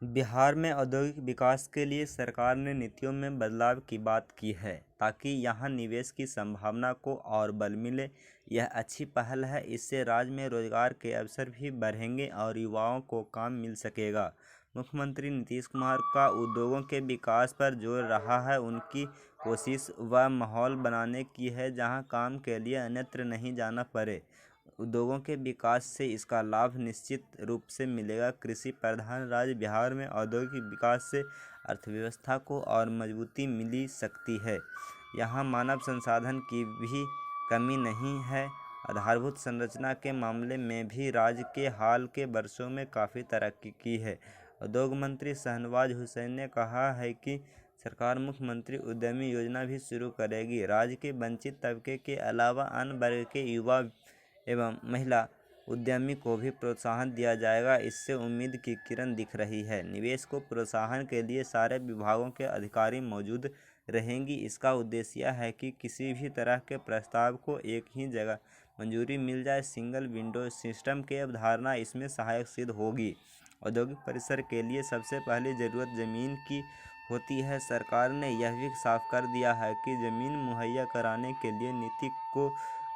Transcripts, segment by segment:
बिहार में औद्योगिक विकास के लिए सरकार ने नीतियों में बदलाव की बात की है ताकि यहां निवेश की संभावना को और बल मिले। यह अच्छी पहल है। इससे राज्य में रोजगार के अवसर भी बढ़ेंगे और युवाओं को काम मिल सकेगा। मुख्यमंत्री नीतीश कुमार का उद्योगों के विकास पर जोर रहा है। उनकी कोशिश वह माहौल बनाने की है जहां काम के लिए अन्यत्र नहीं जाना पड़े। उद्योगों के विकास से इसका लाभ निश्चित रूप से मिलेगा। कृषि प्रधान राज्य बिहार में औद्योगिक विकास से अर्थव्यवस्था को और मजबूती मिल सकती है। यहाँ मानव संसाधन की भी कमी नहीं है। आधारभूत संरचना के मामले में भी राज्य के हाल के वर्षों में काफ़ी तरक्की की है। उद्योग मंत्री शाहनवाज हुसैन ने कहा है कि सरकार मुख्यमंत्री उद्यमी योजना भी शुरू करेगी। राज्य के वंचित तबके के अलावा अन्य वर्ग के युवा एवं महिला उद्यमी को भी प्रोत्साहन दिया जाएगा। इससे उम्मीद की किरण दिख रही है। निवेश को प्रोत्साहन के लिए सारे विभागों के अधिकारी मौजूद रहेंगी। इसका उद्देश्य यह है कि किसी भी तरह के प्रस्ताव को एक ही जगह मंजूरी मिल जाए। सिंगल विंडो सिस्टम की अवधारणा इसमें सहायक सिद्ध होगी। औद्योगिक परिसर के लिए सबसे पहली ज़रूरत ज़मीन की होती है। सरकार ने यह भी साफ कर दिया है कि ज़मीन मुहैया कराने के लिए नीति को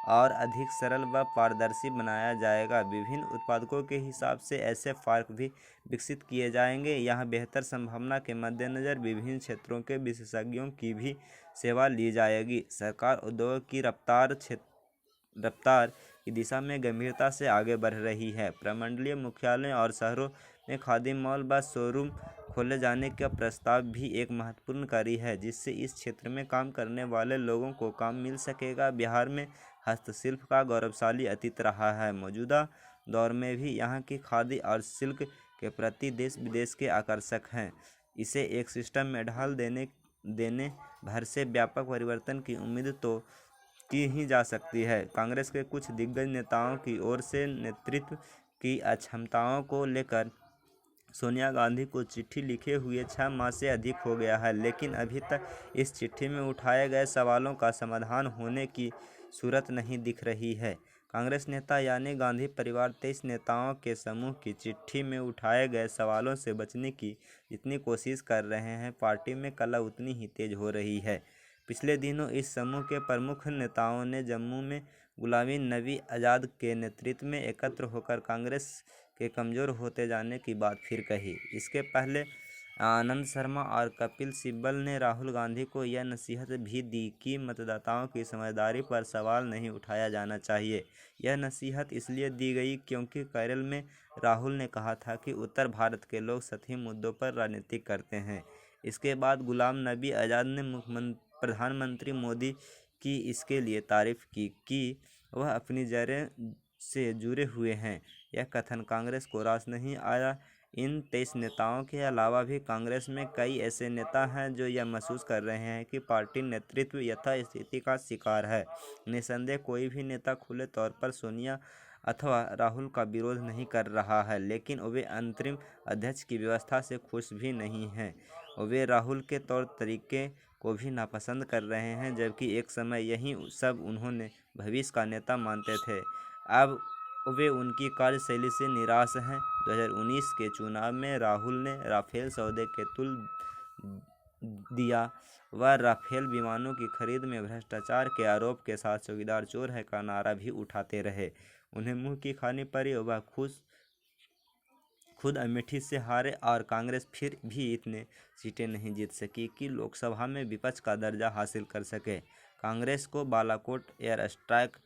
और अधिक सरल व पारदर्शी बनाया जाएगा। विभिन्न उत्पादकों के हिसाब से ऐसे पार्क भी विकसित किए जाएंगे। यहाँ बेहतर संभावना के मद्देनज़र विभिन्न क्षेत्रों के विशेषज्ञों की भी सेवा ली जाएगी। सरकार उद्योग की रफ्तार की दिशा में गंभीरता से आगे बढ़ रही है। प्रमंडलीय मुख्यालयों और शहरों में खादी मॉल व शोरूम खोले जाने का प्रस्ताव भी एक महत्वपूर्ण कड़ी है, जिससे इस क्षेत्र में काम करने वाले लोगों को काम मिल सकेगा। बिहार में हस्तशिल्प का गौरवशाली अतीत रहा है। मौजूदा दौर में भी यहाँ की खादी और सिल्क के प्रति देश विदेश के आकर्षक हैं। इसे एक सिस्टम में ढाल देने भर से व्यापक परिवर्तन की उम्मीद तो की ही जा सकती है। कांग्रेस के कुछ दिग्गज नेताओं की ओर से नेतृत्व की अक्षमताओं को लेकर सोनिया गांधी को चिट्ठी लिखे हुए 6 माह से अधिक हो गया है, लेकिन अभी तक इस चिट्ठी में उठाए गए सवालों का समाधान होने की सूरत नहीं दिख रही है। कांग्रेस नेता यानी गांधी परिवार 23 नेताओं के समूह की चिट्ठी में उठाए गए सवालों से बचने की जितनी कोशिश कर रहे हैं, पार्टी में कलह उतनी ही तेज हो रही है। पिछले दिनों इस समूह के प्रमुख नेताओं ने जम्मू में गुलाम नबी आज़ाद के नेतृत्व में एकत्र होकर कांग्रेस के कमज़ोर होते जाने की बात फिर कही। इसके पहले आनंद शर्मा और कपिल सिब्बल ने राहुल गांधी को यह नसीहत भी दी कि मतदाताओं की समझदारी पर सवाल नहीं उठाया जाना चाहिए। यह नसीहत इसलिए दी गई क्योंकि केरल में राहुल ने कहा था कि उत्तर भारत के लोग सतही मुद्दों पर राजनीति करते हैं। इसके बाद गुलाम नबी आज़ाद ने प्रधानमंत्री मोदी की इसके लिए तारीफ की कि वह अपनी जड़ें से जुड़े हुए हैं। यह कथन कांग्रेस को रास नहीं आया। इन 23 नेताओं के अलावा भी कांग्रेस में कई ऐसे नेता हैं जो यह महसूस कर रहे हैं कि पार्टी नेतृत्व यथास्थिति का शिकार है। निस्संदेह कोई भी नेता खुले तौर पर सोनिया अथवा राहुल का विरोध नहीं कर रहा है, लेकिन वे अंतरिम अध्यक्ष की व्यवस्था से खुश भी नहीं हैं। वे राहुल के तौर तरीके को भी नापसंद कर रहे हैं, जबकि एक समय यही सब उन्होंने भविष्य का नेता मानते थे। अब वे उनकी कार्यशैली से निराश हैं। 2019 के चुनाव में राहुल ने राफेल सौदे के तुल दिया। वह राफेल विमानों की खरीद में भ्रष्टाचार के आरोप के साथ चौकीदार चोर है का नारा भी उठाते रहे। उन्हें मुंह की खानी पड़ी। वह खुद अमेठी से हारे और कांग्रेस फिर भी इतने सीटें नहीं जीत सकी कि लोकसभा में विपक्ष का दर्जा हासिल कर सके। कांग्रेस को बालाकोट एयर स्ट्राइक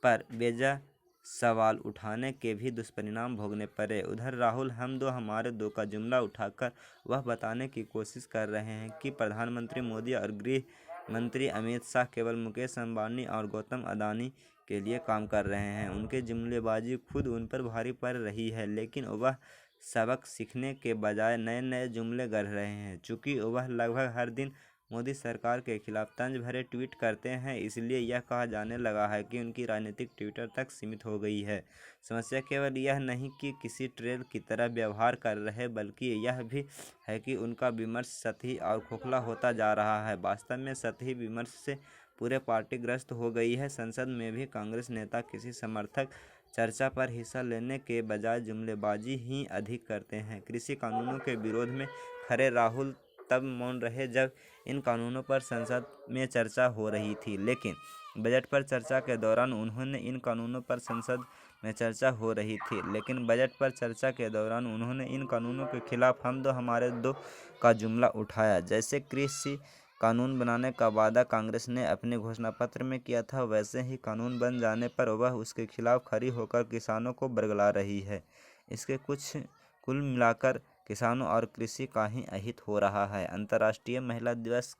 पर बेजा सवाल उठाने के भी दुष्परिणाम भोगने पड़े। उधर राहुल हम दो हमारे दो का जुमला उठाकर वह बताने की कोशिश कर रहे हैं कि प्रधानमंत्री मोदी और गृह मंत्री अमित शाह केवल मुकेश अंबानी और गौतम अदानी के लिए काम कर रहे हैं। उनकी जुमलेबाजी खुद उन पर भारी पड़ रही है, लेकिन वह सबक सीखने के बजाय नए नए जुमले गढ़ रहे हैं। चूँकि वह लगभग हर दिन मोदी सरकार के खिलाफ तंज भरे ट्वीट करते हैं, इसलिए यह कहा जाने लगा है कि उनकी राजनीतिक ट्विटर तक सीमित हो गई है। समस्या केवल यह नहीं कि किसी ट्रेल की तरह व्यवहार कर रहे, बल्कि यह भी है कि उनका विमर्श सतही और खोखला होता जा रहा है। वास्तव में सतही विमर्श से पूरे पार्टी ग्रस्त हो गई है। संसद में भी कांग्रेस नेता किसी समर्थक चर्चा पर हिस्सा लेने के बजाय जुमलेबाजी ही अधिक करते हैं। कृषि कानूनों के विरोध में खड़े राहुल तब मौन रहे जब इन कानूनों पर संसद में चर्चा हो रही थी, लेकिन बजट पर चर्चा के दौरान उन्होंने इन कानूनों के खिलाफ हम दो हमारे दो का जुमला उठाया। जैसे कृषि कानून बनाने का वादा कांग्रेस ने अपने घोषणा पत्र में किया था, वैसे ही कानून बन जाने पर वह उसके खिलाफ खड़ी होकर किसानों को बरगला रही है। इसके कुल मिलाकर किसानों और कृषि का ही अहित हो रहा है। अंतर्राष्ट्रीय महिला दिवस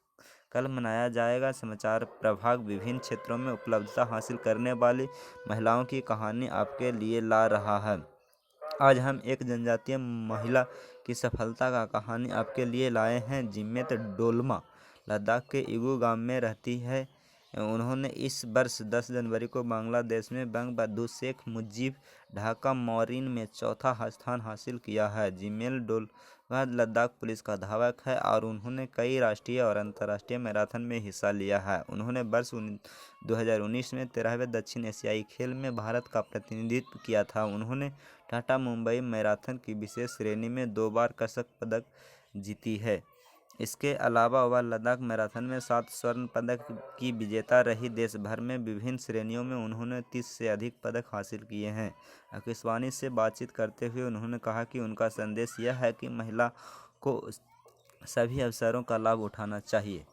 कल मनाया जाएगा। समाचार प्रभाग विभिन्न क्षेत्रों में उपलब्धता हासिल करने वाली महिलाओं की कहानी आपके लिए ला रहा है। आज हम एक जनजातीय महिला की सफलता का कहानी आपके लिए लाए हैं। जिम्मेत डोलमा लद्दाख के इगू गांव में रहती है। उन्होंने इस वर्ष 10 जनवरी को बांग्लादेश में बंगबंधु शेख मुजीब ढाका मरीन में चौथा स्थान हासिल किया है। जिमेल डोलमा लद्दाख पुलिस का धावक है और उन्होंने कई राष्ट्रीय और अंतर्राष्ट्रीय मैराथन में हिस्सा लिया है। उन्होंने वर्ष 2019 में 13वें दक्षिण एशियाई खेल में भारत का प्रतिनिधित्व किया था। उन्होंने टाटा मुंबई मैराथन की विशेष श्रेणी में 2 बार कसक पदक जीती है। इसके अलावा वह लद्दाख मैराथन में 7 स्वर्ण पदक की विजेता रही। देश भर में विभिन्न श्रेणियों में उन्होंने 30 से अधिक पदक हासिल किए हैं। आकाशवाणी से बातचीत करते हुए उन्होंने कहा कि उनका संदेश यह है कि महिला को सभी अवसरों का लाभ उठाना चाहिए।